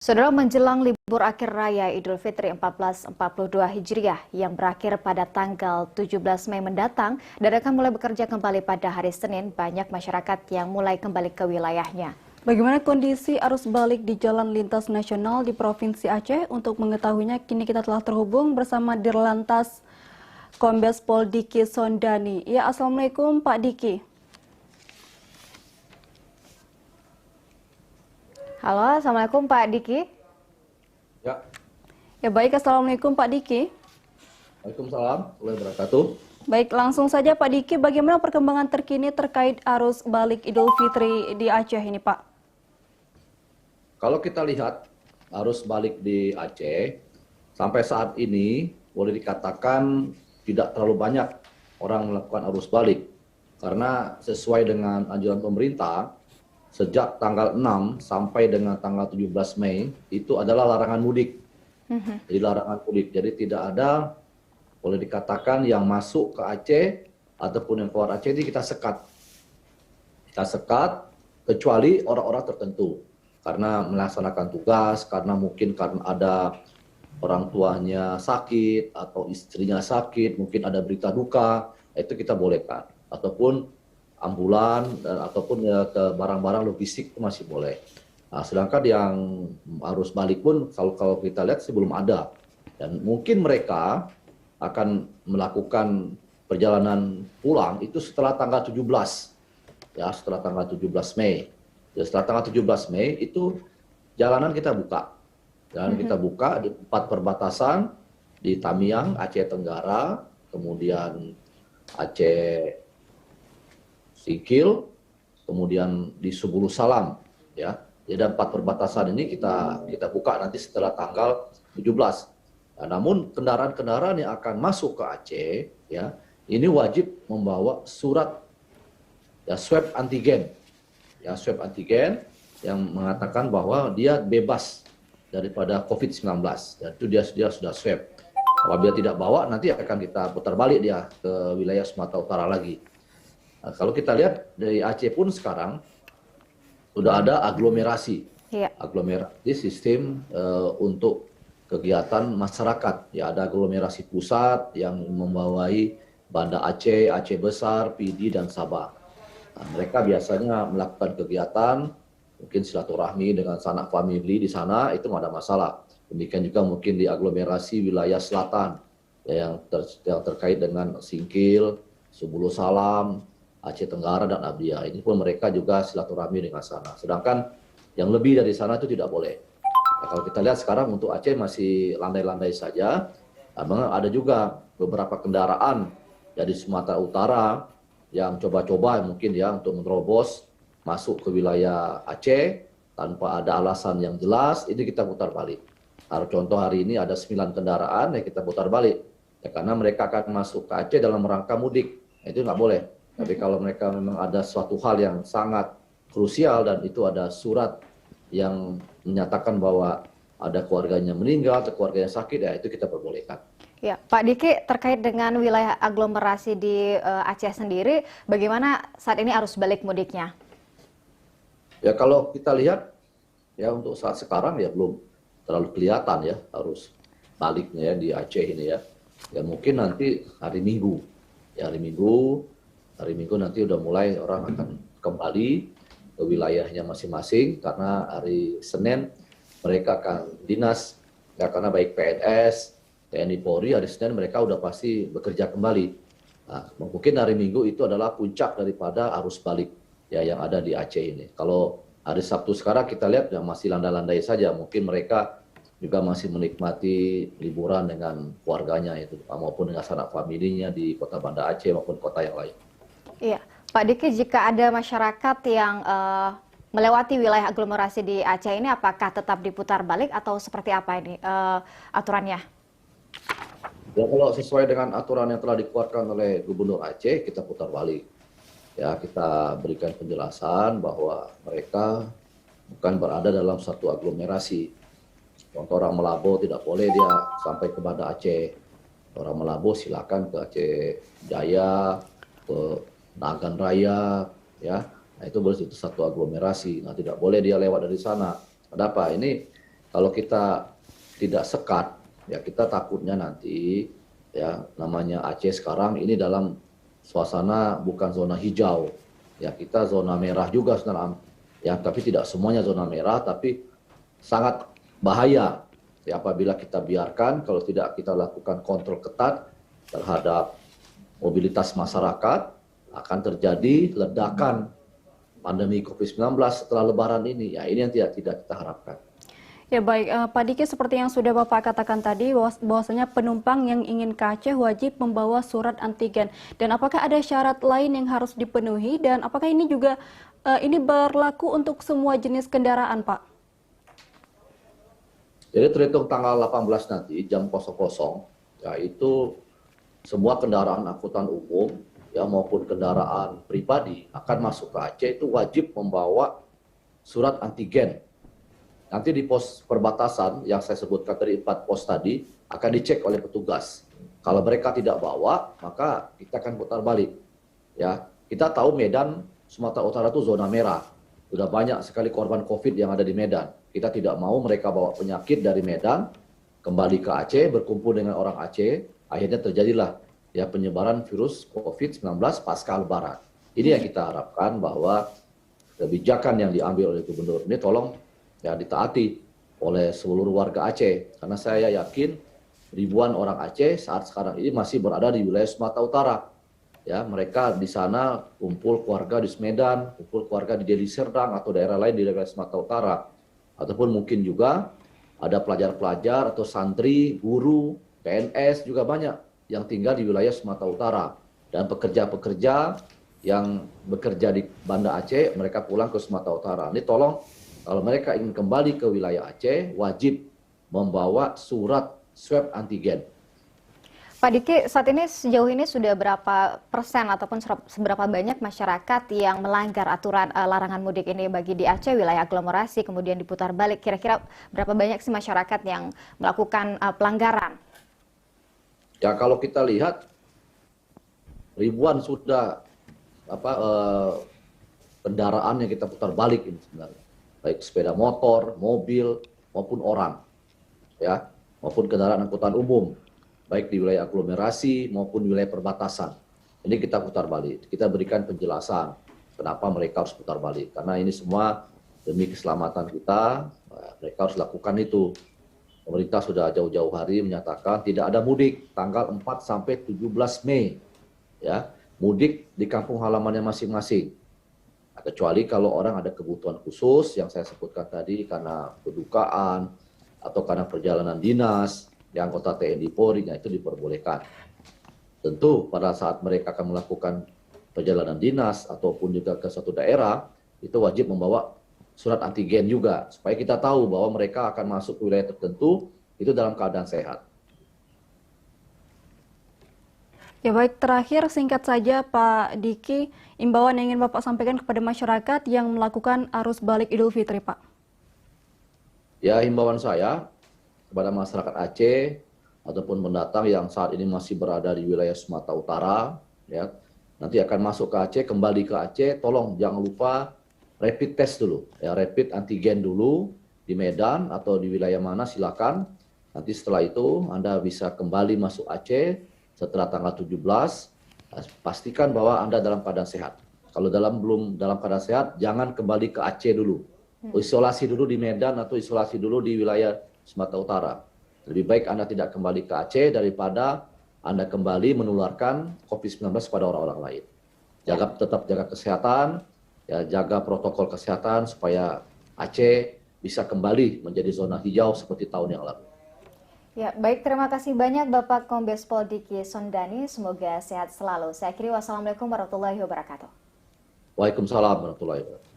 Saudara, menjelang libur akhir raya Idul Fitri 1442 Hijriah yang berakhir pada tanggal 17 Mei mendatang dan akan mulai bekerja kembali pada hari Senin, banyak masyarakat yang mulai kembali ke wilayahnya. Bagaimana kondisi arus balik di Jalan Lintas Nasional di Provinsi Aceh? Untuk mengetahuinya, kini kita telah terhubung bersama Dirlantas Kombes Pol Diki Sondani. Ya, Assalamualaikum Pak Diki. Halo, Assalamualaikum Pak Diki. Ya, Ya baik, Assalamualaikum Pak Diki. Waalaikumsalam warahmatullahi wabarakatuh. Baik, langsung saja Pak Diki, bagaimana perkembangan terkini terkait arus balik Idul Fitri di Aceh ini Pak? Kalau kita lihat arus balik di Aceh, sampai saat ini boleh dikatakan tidak terlalu banyak orang melakukan arus balik. Karena sesuai dengan anjuran pemerintah, sejak tanggal 6 sampai dengan tanggal 17 Mei itu adalah larangan mudik. Jadi larangan mudik. Jadi tidak ada, boleh dikatakan, yang masuk ke Aceh ataupun yang keluar Aceh ini kita sekat. Kita sekat kecuali orang-orang tertentu. Karena melaksanakan tugas, karena mungkin karena ada orang tuanya sakit atau istrinya sakit, mungkin ada berita duka, itu kita bolehkan. Ataupun ambulan ataupun ya ke barang-barang logistik itu masih boleh. Nah, sedangkan yang arus balik pun kalau kita lihat sih belum ada. Dan mungkin mereka akan melakukan perjalanan pulang itu setelah tanggal 17. Ya, setelah tanggal 17 Mei. Ya, setelah tanggal 17 Mei itu jalanan kita buka. Jalanan kita buka di 4 perbatasan di Tamiang, Aceh Tenggara, kemudian Aceh Singkil, kemudian di Subulu Salam, ya. Jadi 4 perbatasan ini kita buka nanti setelah tanggal 17. Nah, namun kendaraan-kendaraan yang akan masuk ke Aceh, ya, ini wajib membawa surat ya swab antigen, ya swab antigen yang mengatakan bahwa dia bebas daripada COVID-19. Dan itu dia sudah swab. Apabila tidak bawa, nanti akan kita putar balik dia ke wilayah Sumatera Utara lagi. Nah, kalau kita lihat dari Aceh pun sekarang sudah ada aglomerasi, aglomerasi sistem untuk kegiatan masyarakat. Ya, ada aglomerasi pusat yang membawai Banda Aceh, Aceh Besar, Pidi dan Sabah. Nah, mereka biasanya melakukan kegiatan, mungkin silaturahmi dengan sanak famili di sana, itu nggak ada masalah. Demikian juga mungkin di aglomerasi wilayah selatan, ya, yang terkait dengan Singkil, Subulu Salam, Aceh Tenggara dan Abdiya. Ini pun mereka juga silaturahmi dengan sana. Sedangkan yang lebih dari sana itu tidak boleh. Nah, kalau kita lihat sekarang untuk Aceh masih landai-landai saja. Nah, ada juga beberapa kendaraan dari Sumatera Utara yang coba-coba mungkin ya untuk menerobos masuk ke wilayah Aceh tanpa ada alasan yang jelas. Ini kita putar balik. Nah, contoh hari ini ada 9 kendaraan yang kita putar balik. Ya, karena mereka akan masuk ke Aceh dalam rangka mudik. Nah, itu nggak boleh. Tapi kalau mereka memang ada suatu hal yang sangat krusial dan itu ada surat yang menyatakan bahwa ada keluarganya meninggal atau keluarganya sakit, ya itu kita perbolehkan. Ya, Pak Diki, terkait dengan wilayah aglomerasi di Aceh sendiri, bagaimana saat ini arus balik mudiknya? Ya, kalau kita lihat ya untuk saat sekarang ya belum terlalu kelihatan ya arus baliknya ya di Aceh ini ya. Ya mungkin nanti hari Minggu. Ya hari Minggu nanti udah mulai orang akan kembali ke wilayahnya masing-masing karena hari Senin mereka akan dinas, ya, karena baik PNS, TNI Polri hari Senin mereka udah pasti bekerja kembali. Nah, mungkin hari Minggu itu adalah puncak daripada arus balik ya yang ada di Aceh ini. Kalau hari Sabtu sekarang kita lihat ya masih landai-landai saja, mungkin mereka juga masih menikmati liburan dengan keluarganya itu maupun dengan sanak familinya di Kota Banda Aceh maupun kota yang lain. Iya, Pak Diki, jika ada masyarakat yang melewati wilayah aglomerasi di Aceh ini, apakah tetap diputar balik atau seperti apa ini aturannya? Ya, kalau sesuai dengan aturan yang telah dikeluarkan oleh Gubernur Aceh, kita putar balik. Ya, kita berikan penjelasan bahwa mereka bukan berada dalam satu aglomerasi. Contoh orang Melabo tidak boleh dia sampai ke Banda Aceh. Orang Melabo silakan ke Aceh Jaya, ke Nagan Raya, ya. Nah, itu satu aglomerasi. Nah, tidak boleh dia lewat dari sana. Ada apa? Ini kalau kita tidak sekat, ya kita takutnya nanti ya namanya Aceh sekarang ini dalam suasana bukan zona hijau, ya kita zona merah juga sebenarnya, ya tapi tidak semuanya zona merah, tapi sangat bahaya ya apabila kita biarkan kalau tidak kita lakukan kontrol ketat terhadap mobilitas masyarakat, akan terjadi ledakan pandemi COVID-19 setelah Lebaran ini. Ya ini yang tidak kita harapkan. Ya baik, Pak Diki, seperti yang sudah Bapak katakan tadi, bahwasanya penumpang yang ingin ke Aceh wajib membawa surat antigen. Dan apakah ada syarat lain yang harus dipenuhi, dan apakah ini juga ini berlaku untuk semua jenis kendaraan, Pak? Jadi terhitung tanggal 18 nanti jam 00, ya itu semua kendaraan angkutan umum ya maupun kendaraan pribadi akan masuk ke Aceh itu wajib membawa surat antigen. Nanti di pos perbatasan yang saya sebutkan dari 4 pos tadi akan dicek oleh petugas. Kalau mereka tidak bawa, maka kita akan putar balik. Ya, kita tahu Medan, Sumatera Utara itu zona merah. Sudah banyak sekali korban COVID yang ada di Medan. Kita tidak mau mereka bawa penyakit dari Medan kembali ke Aceh, berkumpul dengan orang Aceh, akhirnya terjadilah ya penyebaran virus COVID-19 pasca Lebaran. Ini yang kita harapkan bahwa kebijakan yang diambil oleh gubernur ini tolong ya ditaati oleh seluruh warga Aceh, karena saya yakin ribuan orang Aceh saat sekarang ini masih berada di wilayah Sumatera Utara. Ya, mereka di sana kumpul keluarga di Medan, kumpul keluarga di Deli Serdang atau daerah lain di wilayah Sumatera Utara. Ataupun mungkin juga ada pelajar-pelajar atau santri, guru, PNS juga banyak yang tinggal di wilayah Sumatera Utara. Dan pekerja-pekerja yang bekerja di Banda Aceh, mereka pulang ke Sumatera Utara. Ini tolong kalau mereka ingin kembali ke wilayah Aceh, wajib membawa surat swab antigen. Pak Diki, saat ini sejauh ini sudah berapa persen ataupun seberapa banyak masyarakat yang melanggar aturan larangan mudik ini bagi di Aceh, wilayah aglomerasi, kemudian diputar balik? Kira-kira berapa banyak sih masyarakat yang melakukan pelanggaran? Ya kalau kita lihat, ribuan sudah kendaraan yang kita putar balik ini sebenarnya. Baik sepeda motor, mobil, maupun orang. Ya, maupun kendaraan angkutan umum. Baik di wilayah aglomerasi maupun wilayah perbatasan. Ini kita putar balik. Kita berikan penjelasan kenapa mereka harus putar balik. Karena ini semua demi keselamatan kita, mereka harus lakukan itu. Pemerintah sudah jauh-jauh hari menyatakan tidak ada mudik tanggal 4 sampai 17 Mei. Ya, mudik di kampung halamannya masing-masing. Kecuali kalau orang ada kebutuhan khusus yang saya sebutkan tadi karena kedukaan atau karena perjalanan dinas, yang anggota TNI Polri, itu diperbolehkan. Tentu pada saat mereka akan melakukan perjalanan dinas ataupun juga ke suatu daerah, itu wajib membawa surat antigen juga, supaya kita tahu bahwa mereka akan masuk ke wilayah tertentu itu dalam keadaan sehat. Ya baik, terakhir singkat saja Pak Diki, imbauan yang ingin Bapak sampaikan kepada masyarakat yang melakukan arus balik Idul Fitri, Pak. Ya, himbauan saya kepada masyarakat Aceh ataupun pendatang yang saat ini masih berada di wilayah Sumatera Utara, ya, nanti akan masuk ke Aceh, kembali ke Aceh, tolong jangan lupa rapid test dulu, ya, rapid antigen dulu di Medan atau di wilayah mana silakan. Nanti setelah itu Anda bisa kembali masuk Aceh setelah tanggal 17, pastikan bahwa Anda dalam keadaan sehat. Kalau belum dalam keadaan sehat, jangan kembali ke Aceh dulu. Isolasi dulu di Medan atau isolasi dulu di wilayah Sumatera Utara. Lebih baik Anda tidak kembali ke Aceh daripada Anda kembali menularkan COVID-19 pada orang-orang lain. Tetap jaga kesehatan, ya, jaga protokol kesehatan supaya Aceh bisa kembali menjadi zona hijau seperti tahun yang lalu. Ya, baik, terima kasih banyak Bapak Kombes Pol Diki Sondani. Semoga sehat selalu. Saya akhiri, wassalamualaikum warahmatullahi wabarakatuh. Waalaikumsalam warahmatullahi wabarakatuh.